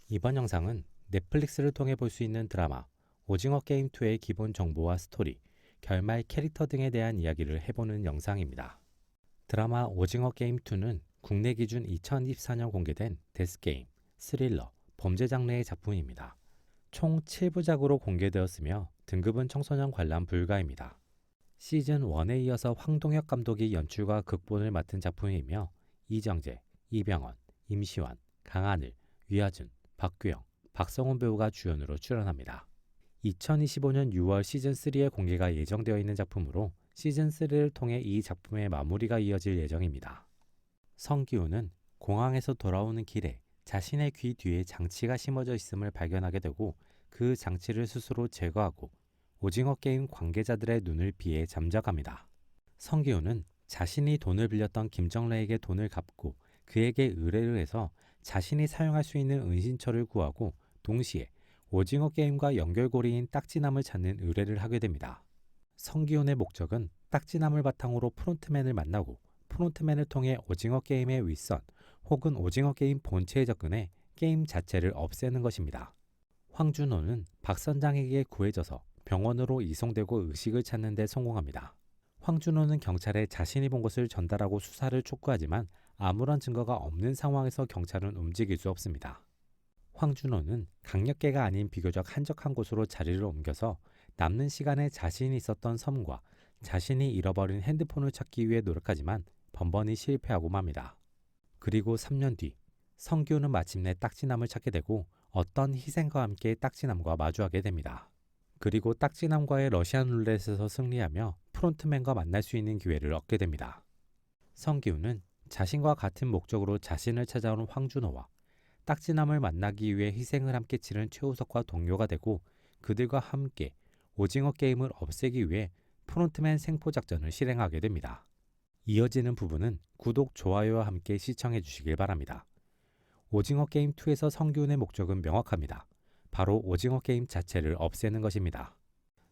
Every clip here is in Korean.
이번 영상은 넷플릭스를 통해 볼 수 있는 드라마 오징어 게임 2의 기본 정보와 스토리, 결말 캐릭터 등에 대한 이야기를 해보는 영상입니다. 드라마 오징어 게임 2는 국내 기준 2024년 공개된 데스게임, 스릴러, 범죄 장르의 작품입니다. 총 7부작으로 공개되었으며 등급은 청소년 관람 불가입니다. 시즌 1에 이어서 황동혁 감독이 연출과 극본을 맡은 작품이며 이정재, 이병헌, 임시완, 강하늘, 위아준, 박규영, 박성훈 배우가 주연으로 출연합니다. 2025년 6월 시즌3의 공개가 예정되어 있는 작품으로 시즌3를 통해 이 작품의 마무리가 이어질 예정입니다. 성기훈은 공항에서 돌아오는 길에 자신의 귀 뒤에 장치가 심어져 있음을 발견하게 되고 그 장치를 스스로 제거하고 오징어 게임 관계자들의 눈을 피해 잠적합니다. 성기훈은 자신이 돈을 빌렸던 김정래에게 돈을 갚고 그에게 의뢰를 해서 자신이 사용할 수 있는 은신처를 구하고 동시에 오징어 게임과 연결고리인 딱지남을 찾는 의뢰를 하게 됩니다. 성기훈의 목적은 딱지남을 바탕으로 프론트맨을 만나고 프론트맨을 통해 오징어 게임의 윗선 혹은 오징어 게임 본체에 접근해 게임 자체를 없애는 것입니다. 황준호는 박 선장에게 구해져서 병원으로 이송되고 의식을 찾는 데 성공합니다. 황준호는 경찰에 자신이 본 것을 전달하고 수사를 촉구하지만 아무런 증거가 없는 상황에서 경찰은 움직일 수 없습니다. 황준호는 강력계가 아닌 비교적 한적한 곳으로 자리를 옮겨서 남는 시간에 자신이 있었던 섬과 자신이 잃어버린 핸드폰을 찾기 위해 노력하지만 번번이 실패하고 맙니다. 그리고 3년 뒤 성기훈은 마침내 딱지남을 찾게 되고 어떤 희생과 함께 딱지남과 마주하게 됩니다. 그리고 딱지남과의 러시안 룰렛에서 승리하며 프론트맨과 만날 수 있는 기회를 얻게 됩니다. 성기훈은 자신과 같은 목적으로 자신을 찾아오는 황준호와 딱지남을 만나기 위해 희생을 함께 치른 최우석과 동료가 되고 그들과 함께 오징어 게임을 없애기 위해 프론트맨 생포작전을 실행하게 됩니다. 이어지는 부분은 구독, 좋아요와 함께 시청해 주시길 바랍니다. 오징어 게임 2에서 성기훈의 목적은 명확합니다. 바로 오징어 게임 자체를 없애는 것입니다.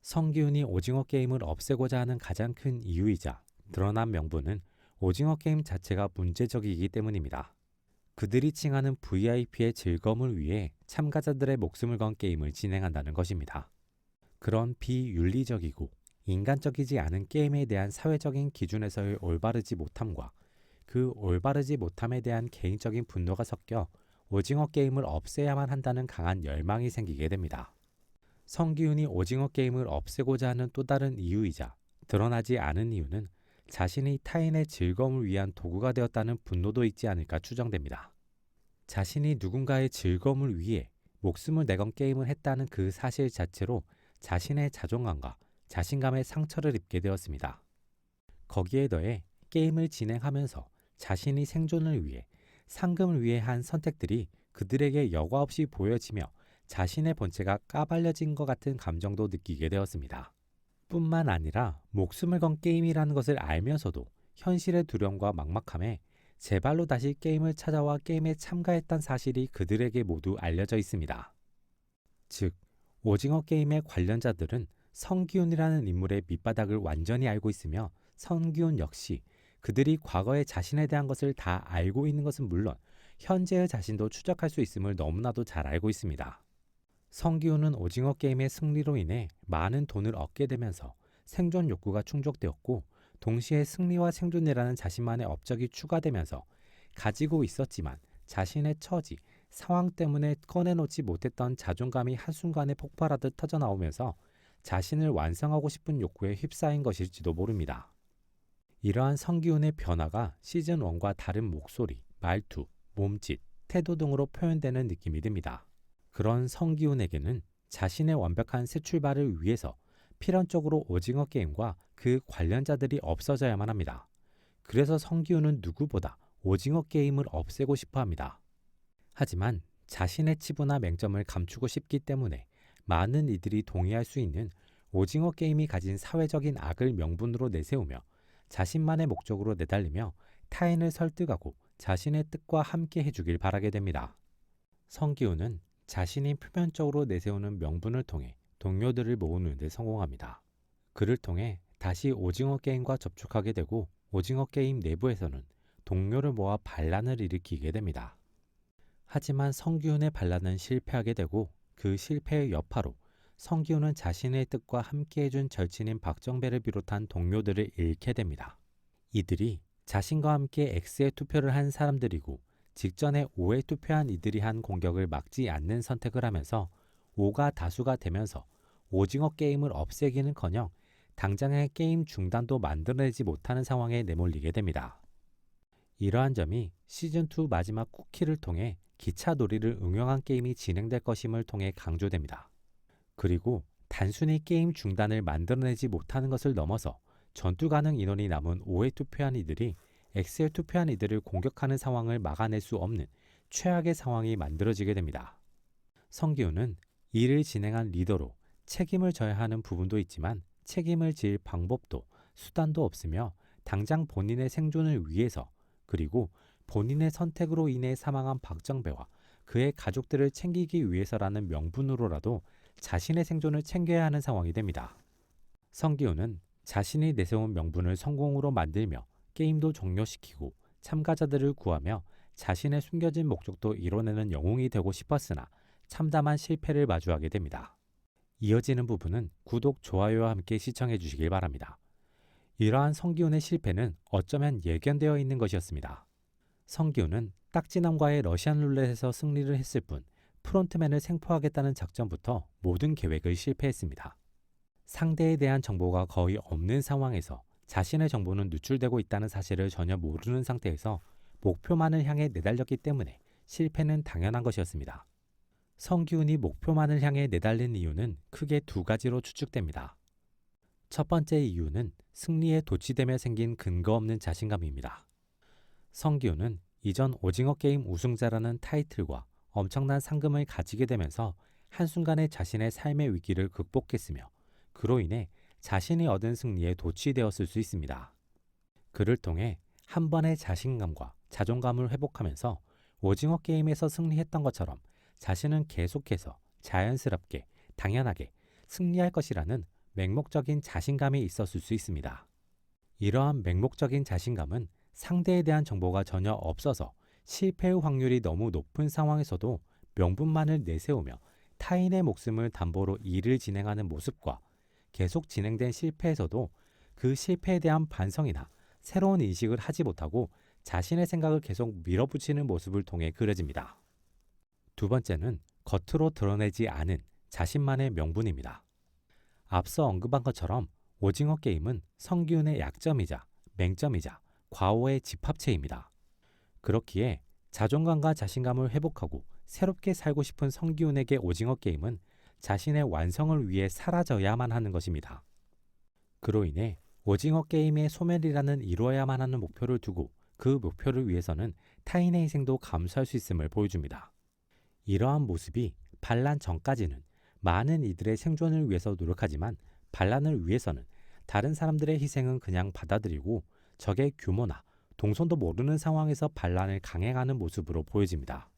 성기훈이 오징어 게임을 없애고자 하는 가장 큰 이유이자 드러난 명분은 오징어 게임 자체가 문제적이기 때문입니다. 그들이 칭하는 VIP의 즐거움을 위해 참가자들의 목숨을 건 게임을 진행한다는 것입니다. 그런 비윤리적이고 인간적이지 않은 게임에 대한 사회적인 기준에서의 올바르지 못함과 그 올바르지 못함에 대한 개인적인 분노가 섞여 오징어 게임을 없애야만 한다는 강한 열망이 생기게 됩니다. 성기훈이 오징어 게임을 없애고자 하는 또 다른 이유이자 드러나지 않은 이유는 자신이 타인의 즐거움을 위한 도구가 되었다는 분노도 있지 않을까 추정됩니다. 자신이 누군가의 즐거움을 위해 목숨을 내건 게임을 했다는 그 사실 자체로 자신의 자존감과 자신감에 상처를 입게 되었습니다. 거기에 더해 게임을 진행하면서 자신이 생존을 위해 상금을 위해 한 선택들이 그들에게 여과 없이 보여지며 자신의 본체가 까발려진 것 같은 감정도 느끼게 되었습니다. 뿐만 아니라 목숨을 건 게임이라는 것을 알면서도 현실의 두려움과 막막함에 제발로 다시 게임을 찾아와 게임에 참가했다는 사실이 그들에게 모두 알려져 있습니다. 즉, 오징어 게임의 관련자들은 성기훈이라는 인물의 밑바닥을 완전히 알고 있으며 성기훈 역시 그들이 과거에 자신에 대한 것을 다 알고 있는 것은 물론 현재의 자신도 추적할 수 있음을 너무나도 잘 알고 있습니다. 성기훈은 오징어 게임의 승리로 인해 많은 돈을 얻게 되면서 생존 욕구가 충족되었고 동시에 승리와 생존이라는 자신만의 업적이 추가되면서 가지고 있었지만 자신의 처지, 상황 때문에 꺼내놓지 못했던 자존감이 한순간에 폭발하듯 터져나오면서 자신을 완성하고 싶은 욕구에 휩싸인 것일지도 모릅니다. 이러한 성기훈의 변화가 시즌1과 다른 목소리, 말투, 몸짓, 태도 등으로 표현되는 느낌이 듭니다. 그런 성기훈에게는 자신의 완벽한 새 출발을 위해서 필연적으로 오징어 게임과 그 관련자들이 없어져야만 합니다. 그래서 성기훈은 누구보다 오징어 게임을 없애고 싶어 합니다. 하지만 자신의 치부나 맹점을 감추고 싶기 때문에 많은 이들이 동의할 수 있는 오징어 게임이 가진 사회적인 악을 명분으로 내세우며 자신만의 목적으로 내달리며 타인을 설득하고 자신의 뜻과 함께 해주길 바라게 됩니다. 성기훈은 자신이 표면적으로 내세우는 명분을 통해 동료들을 모으는 데 성공합니다. 그를 통해 다시 오징어 게임과 접촉하게 되고 오징어 게임 내부에서는 동료를 모아 반란을 일으키게 됩니다. 하지만 성기훈의 반란은 실패하게 되고 그 실패의 여파로 성기훈은 자신의 뜻과 함께해준 절친인 박정배를 비롯한 동료들을 잃게 됩니다. 이들이 자신과 함께 X에 투표를 한 사람들이고 직전에 O에 투표한 이들이 한 공격을 막지 않는 선택을 하면서 O가 다수가 되면서 오징어 게임을 없애기는커녕 당장의 게임 중단도 만들어내지 못하는 상황에 내몰리게 됩니다. 이러한 점이 시즌2 마지막 쿠키를 통해 기차 놀이를 응용한 게임이 진행될 것임을 통해 강조됩니다. 그리고 단순히 게임 중단을 만들어내지 못하는 것을 넘어서 전투 가능 인원이 남은 O에 투표한 이들이 X에 투표한 이들을 공격하는 상황을 막아낼 수 없는 최악의 상황이 만들어지게 됩니다. 성기훈은 이를 진행한 리더로 책임을 져야 하는 부분도 있지만 책임을 질 방법도 수단도 없으며 당장 본인의 생존을 위해서 그리고 본인의 선택으로 인해 사망한 박정배와 그의 가족들을 챙기기 위해서라는 명분으로라도 자신의 생존을 챙겨야 하는 상황이 됩니다. 성기훈은 자신이 내세운 명분을 성공으로 만들며 게임도 종료시키고 참가자들을 구하며 자신의 숨겨진 목적도 이뤄내는 영웅이 되고 싶었으나 참담한 실패를 마주하게 됩니다. 이어지는 부분은 구독, 좋아요와 함께 시청해 주시길 바랍니다. 이러한 성기훈의 실패는 어쩌면 예견되어 있는 것이었습니다. 성기훈은 딱지남과의 러시안 룰렛에서 승리를 했을 뿐 프론트맨을 생포하겠다는 작전부터 모든 계획을 실패했습니다. 상대에 대한 정보가 거의 없는 상황에서 자신의 정보는 누출되고 있다는 사실을 전혀 모르는 상태에서 목표만을 향해 내달렸기 때문에 실패는 당연한 것이었습니다. 성기훈이 목표만을 향해 내달린 이유는 크게 두 가지로 추측됩니다. 첫 번째 이유는 승리에 도취되며 생긴 근거 없는 자신감입니다. 성기훈은 이전 오징어 게임 우승자라는 타이틀과 엄청난 상금을 가지게 되면서 한순간에 자신의 삶의 위기를 극복했으며 그로 인해 자신이 얻은 승리에 도취되었을 수 있습니다. 그를 통해 한 번의 자신감과 자존감을 회복하면서 오징어 게임에서 승리했던 것처럼 자신은 계속해서 자연스럽게 당연하게 승리할 것이라는 맹목적인 자신감이 있었을 수 있습니다. 이러한 맹목적인 자신감은 상대에 대한 정보가 전혀 없어서 실패의 확률이 너무 높은 상황에서도 명분만을 내세우며 타인의 목숨을 담보로 일을 진행하는 모습과 계속 진행된 실패에서도 그 실패에 대한 반성이나 새로운 인식을 하지 못하고 자신의 생각을 계속 밀어붙이는 모습을 통해 그려집니다. 두 번째는 겉으로 드러내지 않은 자신만의 명분입니다. 앞서 언급한 것처럼 오징어 게임은 성기훈의 약점이자 맹점이자 과오의 집합체입니다. 그렇기에 자존감과 자신감을 회복하고 새롭게 살고 싶은 성기훈에게 오징어 게임은 자신의 완성을 위해 사라져야만 하는 것입니다. 그로 인해 오징어 게임의 소멸이라는 이루어야만 하는 목표를 두고 그 목표를 위해서는 타인의 희생도 감수할 수 있음을 보여줍니다. 이러한 모습이 반란 전까지는 많은 이들의 생존을 위해서 노력하지만 반란을 위해서는 다른 사람들의 희생은 그냥 받아들이고 적의 규모나 동선도 모르는 상황에서 반란을 강행하는 모습으로 보여집니다.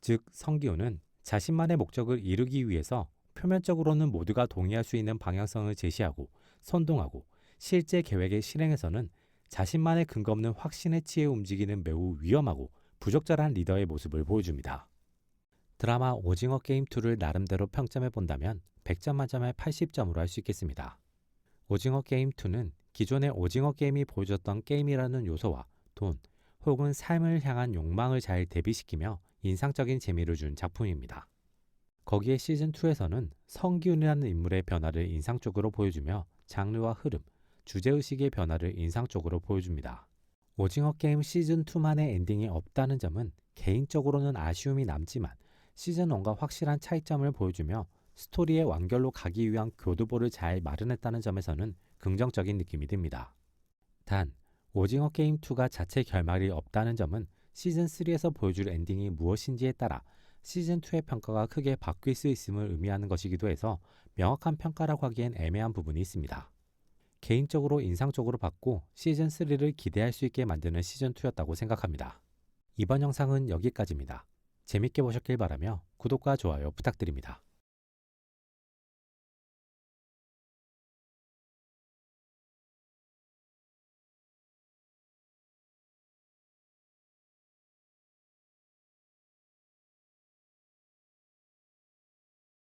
즉 성기훈은 자신만의 목적을 이루기 위해서 표면적으로는 모두가 동의할 수 있는 방향성을 제시하고 선동하고 실제 계획의 실행에서는 자신만의 근거 없는 확신에 취해 움직이는 매우 위험하고 부적절한 리더의 모습을 보여줍니다. 드라마 오징어 게임 2를 나름대로 평점해 본다면 100점 만점에 80점으로 할 수 있겠습니다. 오징어 게임 2는 기존의 오징어 게임이 보여줬던 게임이라는 요소와 돈 혹은 삶을 향한 욕망을 잘 대비시키며 인상적인 재미를 준 작품입니다. 거기에 시즌2에서는 성기훈이라는 인물의 변화를 인상적으로 보여주며 장르와 흐름, 주제의식의 변화를 인상적으로 보여줍니다. 오징어 게임 시즌2만의 엔딩이 없다는 점은 개인적으로는 아쉬움이 남지만 시즌1과 확실한 차이점을 보여주며 스토리의 완결로 가기 위한 교두보를 잘 마련했다는 점에서는 긍정적인 느낌이 듭니다. 단, 오징어 게임 2가 자체 결말이 없다는 점은 시즌3에서 보여줄 엔딩이 무엇인지에 따라 시즌2의 평가가 크게 바뀔 수 있음을 의미하는 것이기도 해서 명확한 평가라고 하기엔 애매한 부분이 있습니다. 개인적으로 인상적으로 봤고 시즌3를 기대할 수 있게 만드는 시즌2였다고 생각합니다. 이번 영상은 여기까지입니다. 재밌게 보셨길 바라며 구독과 좋아요 부탁드립니다.